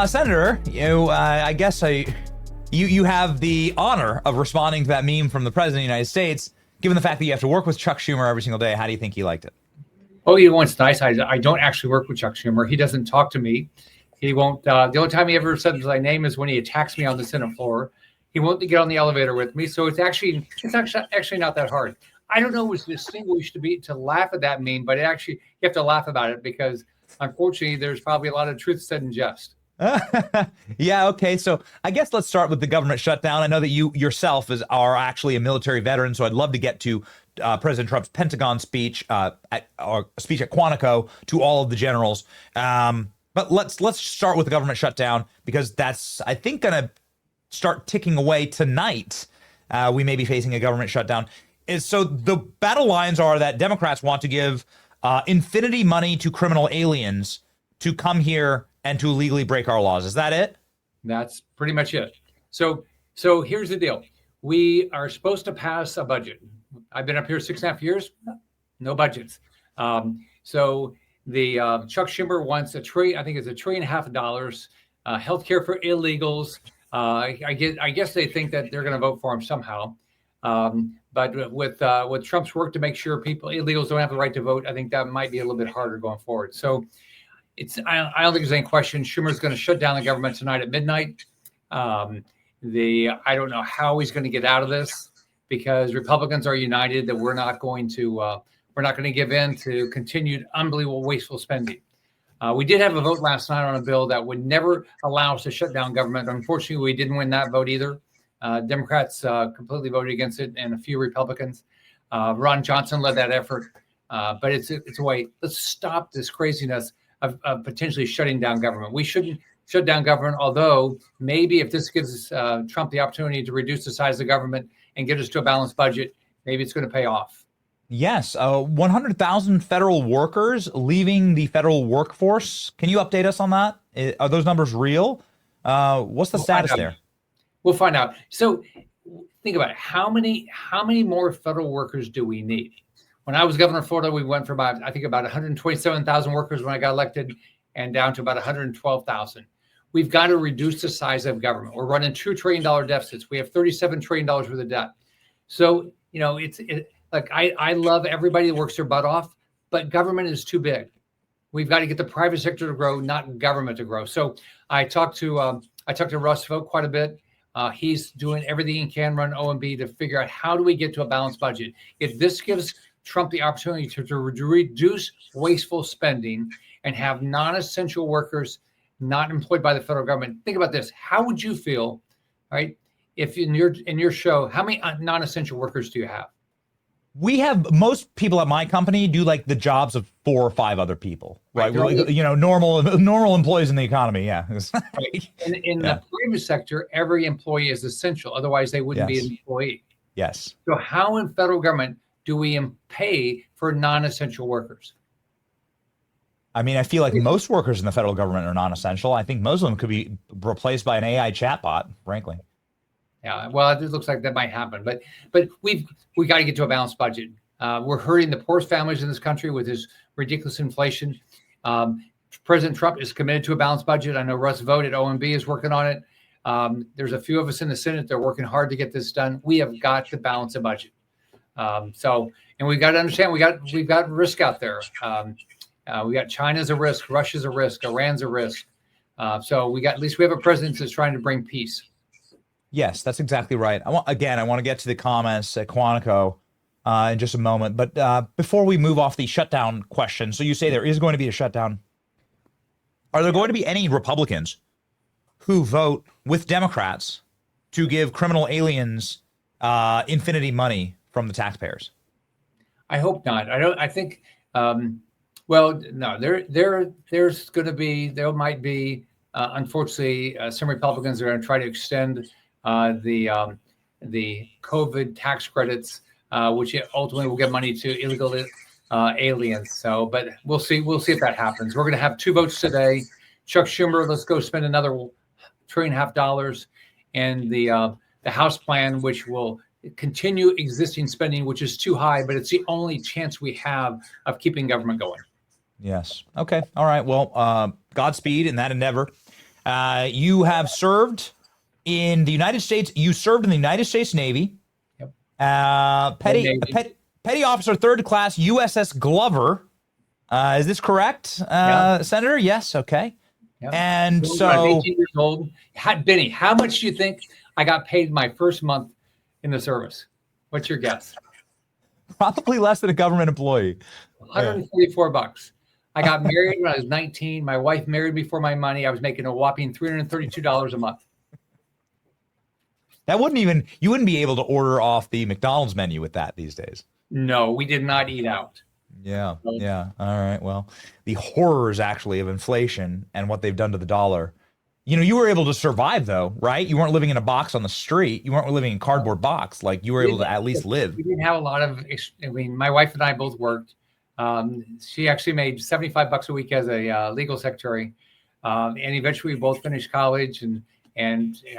Senator, I guess you have the honor of responding to that meme from the President of the United States. Given the fact that you have to work with Chuck Schumer every single day, how do you think he liked it? Oh, you know what's nice? I don't actually work with Chuck Schumer. He doesn't talk to me. He won't. The only time he ever says my name is when he attacks me on the Senate floor. He won't get on the elevator with me. So it's actually not that hard. I don't know what's distinguished to laugh at that meme, but you have to laugh about it because unfortunately there's probably a lot of truth said in jest. Yeah, okay. So I guess let's start with the government shutdown. I know that you yourself are actually a military veteran, so I'd love to get to President Trump's Pentagon speech, speech at Quantico to all of the generals. But let's start with the government shutdown because that's, I think, going to start ticking away tonight. We may be facing a government shutdown. So the battle lines are that Democrats want to give infinity money to criminal aliens to come here and to illegally break our laws. Is that it? That's pretty much it. So here's the deal. We are supposed to pass a budget. I've been up here 6.5 years, no budgets. So the Chuck Schumer wants I think it's $1.5 trillion, healthcare for illegals. I guess they think that they're going to vote for him somehow. But with Trump's work to make sure illegals don't have the right to vote, I think that might be a little bit harder going forward. So I don't think there's any question. Schumer's going to shut down the government tonight at midnight. I don't know how he's going to get out of this because Republicans are united that we're not going to give in to continued unbelievable wasteful spending. We did have a vote last night on a bill that would never allow us to shut down government. Unfortunately, we didn't win that vote either. Democrats completely voted against it, and a few Republicans. Ron Johnson led that effort, but it's a way. Let's stop this craziness of potentially shutting down government. We shouldn't shut down government, although maybe if this gives Trump the opportunity to reduce the size of the government and get us to a balanced budget, maybe it's going to pay off. Yes, 100,000 federal workers leaving the federal workforce. Can you update us on that? Are those numbers real? What's the status there? We'll find out. So think about it. How many more federal workers do we need? When I was governor of Florida, we went from about 127,000 workers when I got elected and down to about 112,000. We've got to reduce the size of government. We're running $2 trillion deficits. We have $37 trillion worth of debt. So, I love everybody that works their butt off, but government is too big. We've got to get the private sector to grow, not government to grow. So I talked to Russ Vought quite a bit. He's doing everything he can run OMB to figure out how do we get to a balanced budget. If this gives Trump the opportunity to reduce wasteful spending and have non-essential workers not employed by the federal government. Think about this. How would you feel, right, if in your show, how many non-essential workers do you have? We have most people at my company do like the jobs of 4 or 5 other people, right? Normal employees in the economy. Yeah. Right. In the private sector, every employee is essential. Otherwise, they wouldn't be an employee. Yes. So how in federal government do we pay for non-essential workers? I mean, I feel like most workers in the federal government are non-essential. I think most of them could be replaced by an AI chatbot, frankly. Yeah, well, it looks like that might happen, but we got to get to a balanced budget. We're hurting the poorest families in this country with this ridiculous inflation. President Trump is committed to a balanced budget. I know Russ Vought at OMB is working on it. There's a few of us in the Senate that are working hard to get this done. We have got to balance a budget. And we've got to understand we've got risk out there. We got China's a risk, Russia's a risk, Iran's a risk. So at least we have a president that's trying to bring peace. Yes, that's exactly right. I want to get to the comments at Quantico in just a moment. But before we move off the shutdown question, so you say there is going to be a shutdown. Are there going to be any Republicans who vote with Democrats to give criminal aliens infinity money from the taxpayers? I hope not. I think. Well, no. There might be. Unfortunately, some Republicans are going to try to extend the COVID tax credits, which ultimately will give money to illegal aliens. So, but we'll see if that happens. We're going to have 2 votes today. Chuck Schumer, let's go spend another $1.5 trillion, and the House plan, which will continue existing spending, which is too high, but it's the only chance we have of keeping government going. Yes. Okay. All right. Well, Godspeed in that endeavor. You have served in the United States. You served in the United States Navy. Yep. Petty officer, third class, USS Glover. Is this correct, Senator? Yes. Okay. Yep. And When so, I was 18 years old. Benny, how much do you think I got paid my first month in the service? What's your guess? probably less than a government employee. $144. I got married when I was 19. My wife married me for my money. I was making a whopping $332 a month. That you wouldn't be able to order off the McDonald's menu with that these days. No, we did not eat out. Yeah. Yeah. All right. Well, the horrors actually of inflation and what they've done to the dollar. You were able to survive though, right? You weren't living in a box on the street. You weren't living in a cardboard box. Like you were able to at least live. We didn't have a lot of, my wife and I both worked. She actually made $75 a week as a legal secretary. And eventually we both finished college and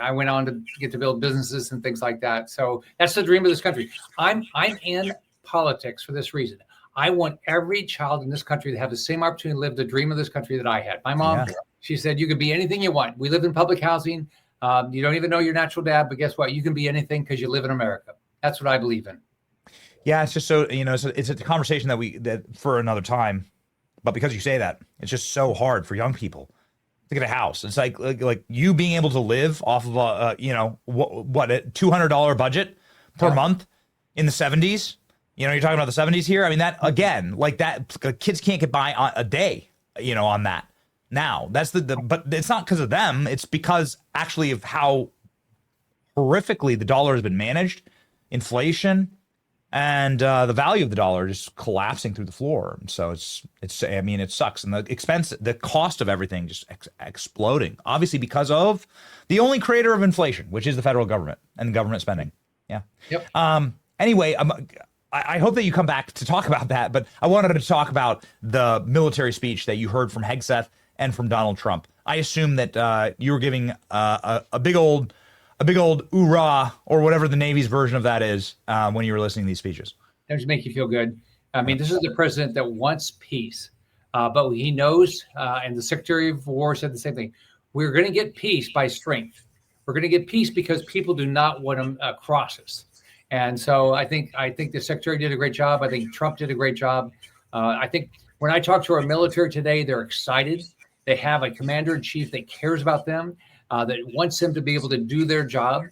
I went on to get to build businesses and things like that. So that's the dream of this country. I'm in politics for this reason. I want every child in this country to have the same opportunity to live the dream of this country that I had. My mom, she said, you can be anything you want. We live in public housing. You don't even know your natural dad, but guess what? You can be anything because you live in America. That's what I believe in. Yeah, it's just so, it's a conversation that for another time. But because you say that, it's just so hard for young people to get a house. It's like you being able to live off of a $200 budget per month in the 70s. You're talking about the 70s here. I mean, that again, like that, kids can't get by on a day, on that. Now that's but it's not because of them. It's because actually of how horrifically the dollar has been managed, inflation, and the value of the dollar just collapsing through the floor. And so it sucks. And the cost of everything just exploding, obviously because of the only creator of inflation, which is the federal government and government spending. Yeah. Yep. Anyway, I hope that you come back to talk about that, but I wanted to talk about the military speech that you heard from Hegseth and from Donald Trump. I assume that you were giving a big old hoorah or whatever the Navy's version of that is when you were listening to these speeches. That just make you feel good. I mean, this is the president that wants peace, but he knows, and the Secretary of War said the same thing. We're going to get peace by strength. We're going to get peace because people do not want to cross us. And so I think the Secretary did a great job. I think Trump did a great job. I think when I talk to our military today, they're excited. They have a commander in chief that cares about them, that wants them to be able to do their job,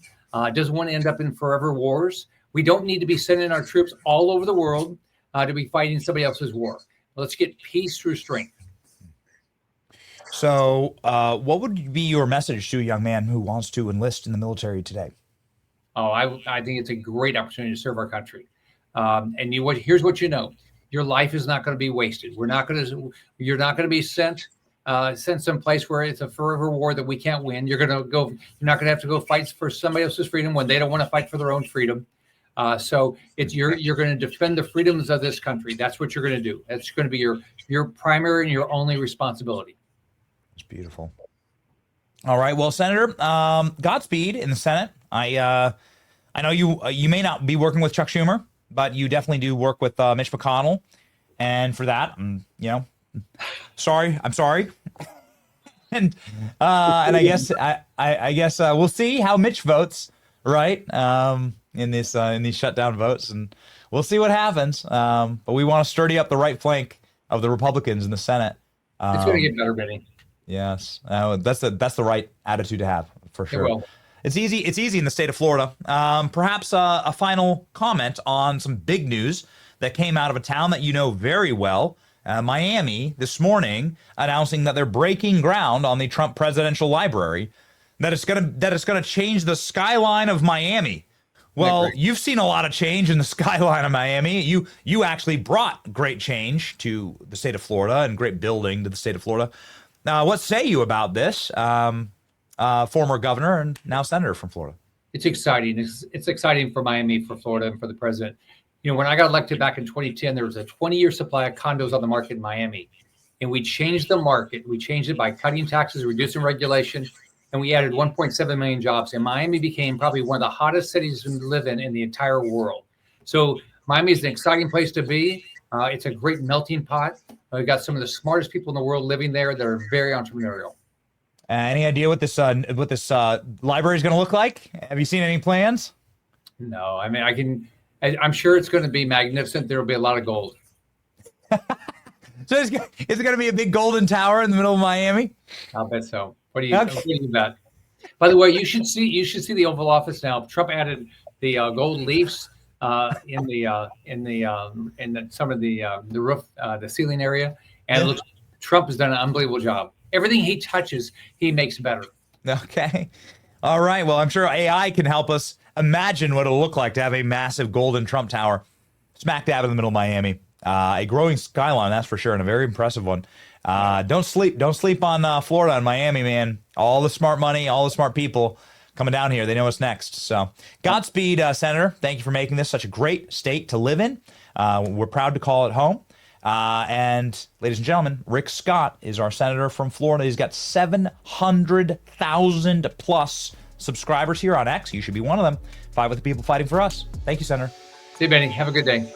doesn't want to end up in forever wars. We don't need to be sending our troops all over the world to be fighting somebody else's war. Let's get peace through strength. So what would be your message to a young man who wants to enlist in the military today? Oh, I think it's a great opportunity to serve our country. And here's what you know: your life is not going to be wasted. You're not going to be sent someplace where it's a forever war that we can't win. You're not going to have to go fight for somebody else's freedom when they don't want to fight for their own freedom. So you're going to defend the freedoms of this country. That's what you're going to do. That's going to be your primary and your only responsibility. It's beautiful. All right. Well, Senator, Godspeed in the Senate. I know you may not be working with Chuck Schumer, but you definitely do work with Mitch McConnell, and for that, sorry. I'm sorry. and I guess we'll see how Mitch votes, right? In these shutdown votes, and we'll see what happens. But we want to sturdy up the right flank of the Republicans in the Senate. It's going to get better, Benny. Yes, that's the right attitude to have for sure. It will. It's easy in the state of Florida. Perhaps a final comment on some big news that came out of a town that you know very well, Miami, this morning, announcing that they're breaking ground on the Trump Presidential Library, that it's gonna change the skyline of Miami. Well, you've seen a lot of change in the skyline of Miami. You actually brought great change to the state of Florida and great building to the state of Florida. What say you about this? Former governor and now senator from Florida. It's exciting. It's exciting for Miami, for Florida, and for the president. When I got elected back in 2010, there was a 20-year supply of condos on the market in Miami. And we changed the market. We changed it by cutting taxes, reducing regulation, and we added 1.7 million jobs. And Miami became probably one of the hottest cities to live in the entire world. So Miami is an exciting place to be. It's a great melting pot. We've got some of the smartest people in the world living there that are very entrepreneurial. Any idea what this library is going to look like? Have you seen any plans? No, I mean, I'm sure it's going to be magnificent. There will be a lot of gold. So is it going to be a big golden tower in the middle of Miami? I'll bet so. What do you bet? By the way, you should see the Oval Office now. Trump added the gold leaves in some of the roof, the ceiling area, and it looks, Trump has done an unbelievable job. Everything he touches, he makes better. Okay. All right. Well, I'm sure AI can help us imagine what it'll look like to have a massive golden Trump tower smack dab in the middle of Miami. A growing skyline, that's for sure, and a very impressive one. Don't sleep on Florida and Miami, man. All the smart money, all the smart people coming down here. They know what's next. So Godspeed, Senator. Thank you for making this such a great state to live in. We're proud to call it home. And ladies and gentlemen, Rick Scott is our senator from Florida. He's got 700,000 plus subscribers here on X. You should be one of them. Fight with the people fighting for us. Thank you, Senator. See you, Benny. Have a good day.